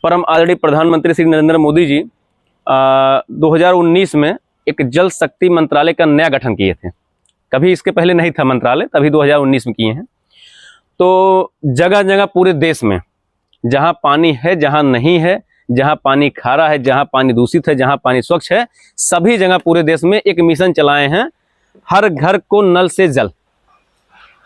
परम आदरणीय प्रधानमंत्री श्री नरेंद्र मोदी जी 2019 में एक जल शक्ति मंत्रालय का नया गठन किए थे। कभी इसके पहले नहीं था मंत्रालय, तभी 2019 में किए हैं। तो जगह जगह पूरे देश में जहां पानी है, जहां नहीं है, जहां पानी खारा है, जहां पानी दूषित है, जहां पानी स्वच्छ है, सभी जगह पूरे देश में एक मिशन चलाए हैं, हर घर को नल से जल।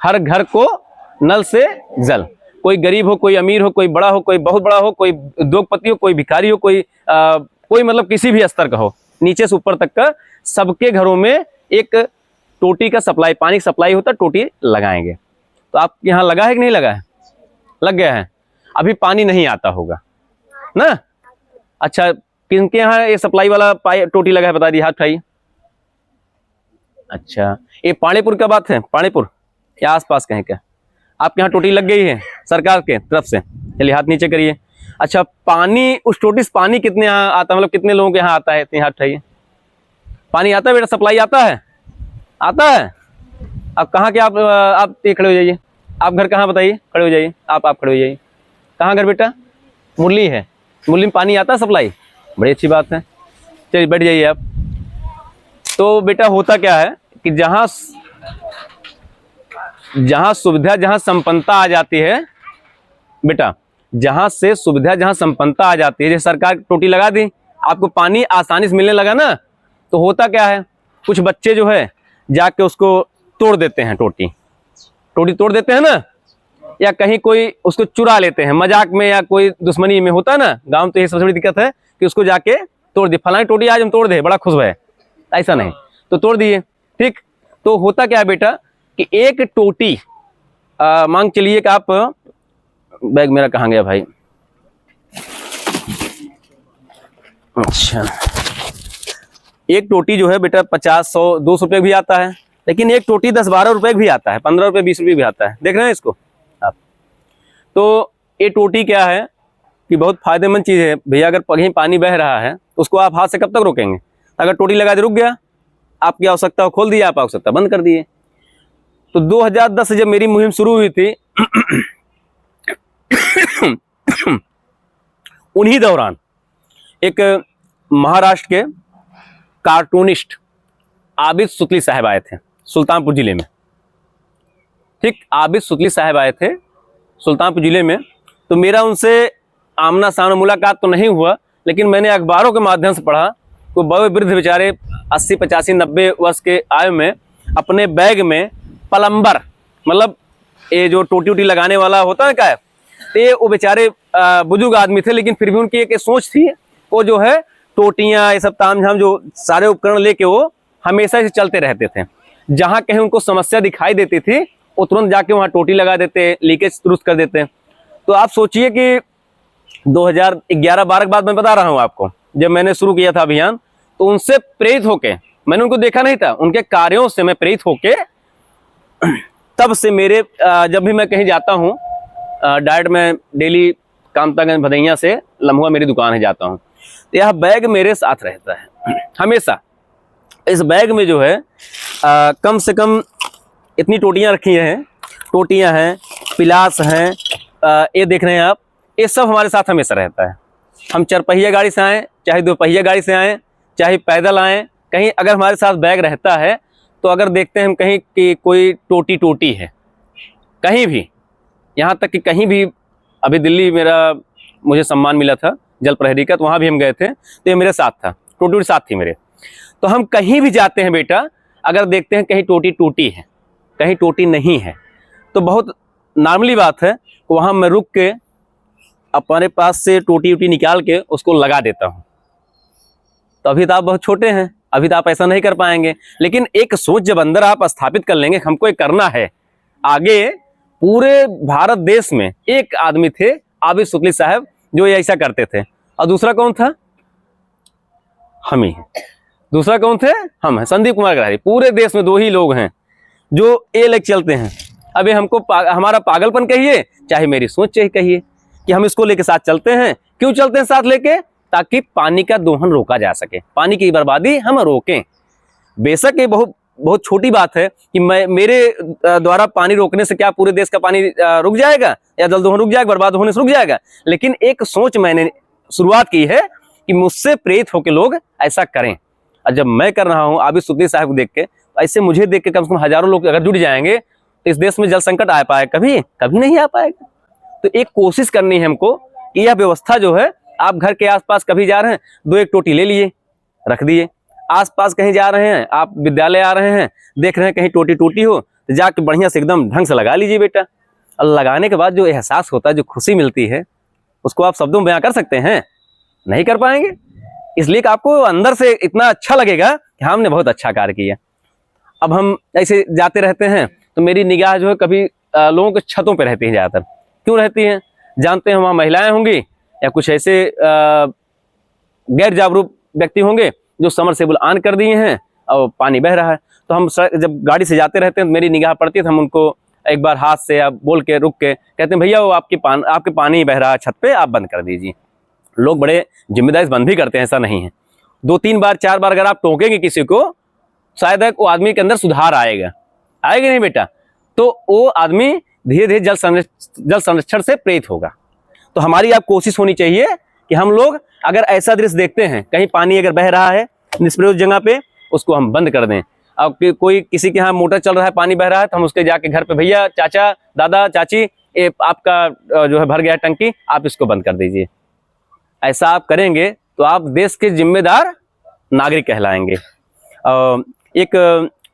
हर घर को नल से जल। कोई गरीब हो, कोई अमीर हो, कोई बड़ा हो, कोई बहुत बड़ा हो, कोई उद्योगपति हो, कोई भिखारी हो, कोई मतलब किसी भी स्तर का हो, नीचे से ऊपर तक का सबके घरों में एक टोटी का सप्लाई, पानी सप्लाई होता है, टोटी लगाएंगे। तो आप यहाँ लगा है कि नहीं लगा है? लग गया है। अभी पानी नहीं आता होगा ना? अच्छा, किनके यहाँ ये सप्लाई वाला टोटी लगा है बता दिए, हाथ उठाइए। अच्छा, ये पाणीपुर का बात है? पाणीपुर या आसपास कहीं का? आपके यहाँ टोटी लग गई है सरकार के तरफ से? चलिए हाथ नीचे करिए। अच्छा, पानी, उस टोटी से पानी कितने यहाँ आता, मतलब कितने लोगों के यहाँ आता है? इतने हाथ उठाइए। पानी आता है बेटा? सप्लाई आता है? आता है। अब कहाँ के आप खड़े हो जाइए। आप घर कहाँ बताइए? खड़े हो जाइए। आप खड़े हो जाइए। कहाँ घर बेटा? मुरली है। मुरली में पानी आता है सप्लाई? बड़ी अच्छी बात है। चलिए बैठ जाइए आप। तो बेटा होता क्या है कि जहाँ सुविधा, जहाँ संपन्नता आ जाती है बेटा, जहाँ से सुविधा, जहाँ संपन्नता आ जाती है, जैसे सरकार टोटी लगा दी, आपको पानी आसानी से मिलने लगा ना, तो होता क्या है, कुछ बच्चे जो है जाके उसको तोड़ देते हैं, टोटी तोड़ देते हैं ना, या कहीं कोई उसको चुरा लेते हैं मजाक में, या कोई दुश्मनी में, होता है ना गांव में। तो ये सबसे बड़ी दिक्कत है कि उसको जाके तोड़ दे, फलानी टोटी आज हम तोड़ दे, बड़ा खुश है, ऐसा नहीं, तो तोड़ दिए। ठीक, तो होता क्या है बेटा कि एक टोटी मांग चलिए कि आप, बैग मेरा कहाँ गया भाई? अच्छा, एक टोटी जो है बेटा 50, 100, 200 रुपये भी आता है, लेकिन एक टोटी 10-12 रुपये भी आता है, 15 रुपये, 20 रुपये भी आता है। देख रहे हैं इसको आप? तो ये टोटी क्या है कि बहुत फायदेमंद चीज़ है भैया। अगर कहीं पानी बह रहा है तो उसको आप हाथ से कब तक रोकेंगे? अगर टोटी लगा दे, रुक गया, आपकी आवश्यकता हो खोल दिया, आप आवश्यकता बंद कर दिए। तो 2010 से जब मेरी मुहिम शुरू हुई थी उन्हीं दौरान एक महाराष्ट्र के कार्टूनिस्ट आबिद सुतली साहब आए थे सुल्तानपुर जिले में। ठीक, आबिद सुतली साहब आए थे सुल्तानपुर जिले में। तो मेरा उनसे आमना सामना मुलाकात तो नहीं हुआ, लेकिन मैंने अखबारों के माध्यम से पढ़ा कि बड़े वृद्ध बेचारे 80, 85, 90 वर्ष के आयु में अपने बैग में प्लम्बर, मतलब ये जो टोटी लगाने वाला होता है क्या, तो ये वो बेचारे बुजुर्ग आदमी थे, लेकिन फिर भी उनकी एक सोच थी, वो जो है टोटियाँ, ये सब तामझाम जो सारे उपकरण लेके वो हमेशा से चलते रहते थे। जहाँ कहीं उनको समस्या दिखाई देती थी, वो तुरंत जाके वहाँ टोटी लगा देते, लीकेज दुरुस्त कर देते। तो आप सोचिए कि 2011-12 के बाद मैं बता रहा हूँ आपको, जब मैंने शुरू किया था अभियान, तो उनसे प्रेरित होके, मैंने उनको देखा नहीं था, उनके कार्यों से मैं प्रेरित होके तब से मेरे जब भी मैं कहीं जाता हूँ, डायरेक्ट मैं डेली कामतागंज भदैया से लम्हुआ मेरी दुकान है जाता हूँ, तो यह बैग मेरे साथ रहता है हमेशा। इस बैग में जो है कम से कम इतनी टोटियाँ रखी हैं, टोटियाँ हैं, पिलास हैं, ये देख रहे हैं आप, ये सब हमारे साथ हमेशा रहता है। हम 4 पहिया गाड़ी से आएँ, चाहे 2 पहिया गाड़ी से आएँ, चाहे पैदल आएँ, कहीं अगर हमारे साथ बैग रहता है, तो अगर देखते हैं हम कहीं कि कोई टोटी है कहीं भी, यहाँ तक कि कहीं भी, अभी दिल्ली मुझे सम्मान मिला था जल प्रहरी का, तो वहाँ भी हम गए थे, तो ये मेरे साथ था, टोटी साथ थी मेरे। तो हम कहीं भी जाते हैं बेटा, अगर देखते हैं कहीं टोटी है, कहीं टोटी नहीं है, तो बहुत नॉर्मली बात है, वहाँ मैं रुक के अपने पास से टोटी निकाल के उसको लगा देता हूँ। तो अभी तो आप बहुत छोटे हैं, अभी तो आप ऐसा नहीं कर पाएंगे, लेकिन एक सोच जब अंदर आप स्थापित कर लेंगे, हमको ये करना है। आगे पूरे भारत देश में एक आदमी थे, आबिद सुतली साहब, जो ये ऐसा करते थे। और दूसरा कौन था? हम ही। दूसरा कौन थे? हम हैं, संदीप कुमार ग्राही। पूरे देश में 2 ही लोग हैं जो ये लेके चलते हैं। अभी हमको हमारा पागलपन कहिए, चाहे मेरी सोच चाहिए कहिए, कि हम इसको लेके साथ चलते हैं। क्यों चलते हैं साथ लेके? ताकि पानी का दोहन रोका जा सके, पानी की बर्बादी हम रोकें। बेशक ये बहुत बहुत छोटी बात है कि मैं मेरे द्वारा पानी रोकने से क्या पूरे देश का पानी रुक जाएगा या जल दोहन रुक जाएगा, बर्बाद होने से रुक जाएगा। लेकिन एक सोच मैंने शुरुआत की है कि मुझसे प्रेरित होकर लोग ऐसा करें। और जब मैं कर रहा हूँ आबिद सुतली साहब को देख के, तो ऐसे मुझे देख के कम से कम हजारों लोग अगर जुड़ जाएंगे तो इस देश में जल संकट आ पाएगा? कभी कभी नहीं आ पाएगा। तो एक कोशिश करनी है हमको कि यह व्यवस्था जो है, आप घर के आसपास कभी जा रहे हैं, 2-1 टोटी ले लिए, रख दिए। आसपास कहीं जा रहे हैं, आप विद्यालय आ रहे हैं, देख रहे हैं कहीं टोटी टूटी हो, तो जाके बढ़िया से एकदम ढंग से लगा लीजिए बेटा। और लगाने के बाद जो एहसास होता है, जो खुशी मिलती है, उसको आप शब्दों में बयां कर सकते हैं? नहीं कर पाएंगे। इसलिए कि आपको अंदर से इतना अच्छा लगेगा कि हमने बहुत अच्छा कार्य किया। अब हम ऐसे जाते रहते हैं तो मेरी निगाह जो है कभी लोगों के छतों पे रहती है ज़्यादातर। क्यों रहती हैं? जानते हैं वहाँ महिलाएं होंगी या कुछ ऐसे गैर जागरूक व्यक्ति होंगे जो समरसेबल ऑन कर दिए हैं और पानी बह रहा है। तो हम जब गाड़ी से जाते रहते हैं तो मेरी निगाह पड़ती है, तो हम उनको एक बार हाथ से या बोल के रुक के कहते हैं, भैया वो आपके पानी बह रहा है छत पे, आप बंद कर दीजिए। लोग बड़े जिम्मेदारी से बंद भी करते हैं, ऐसा नहीं है। 2-3 बार 4 बार अगर आप टोकेंगे किसी को, शायद वो आदमी के अंदर सुधार आएगा नहीं बेटा? तो वो आदमी धीरे धीरे जल संरक्षण से प्रेरित होगा। तो हमारी आप कोशिश होनी चाहिए कि हम लोग अगर ऐसा दृश्य देखते हैं, कहीं पानी अगर बह रहा है निष्प्रयोज जगह पे, उसको हम बंद कर दें। अब कोई किसी के यहाँ मोटर चल रहा है, पानी बह रहा है, तो हम उसके जाके घर पे, भैया, चाचा, दादा, चाची, ये आपका जो है भर गया टंकी, आप इसको बंद कर दीजिए। ऐसा आप करेंगे तो आप देश के जिम्मेदार नागरिक कहलाएंगे। एक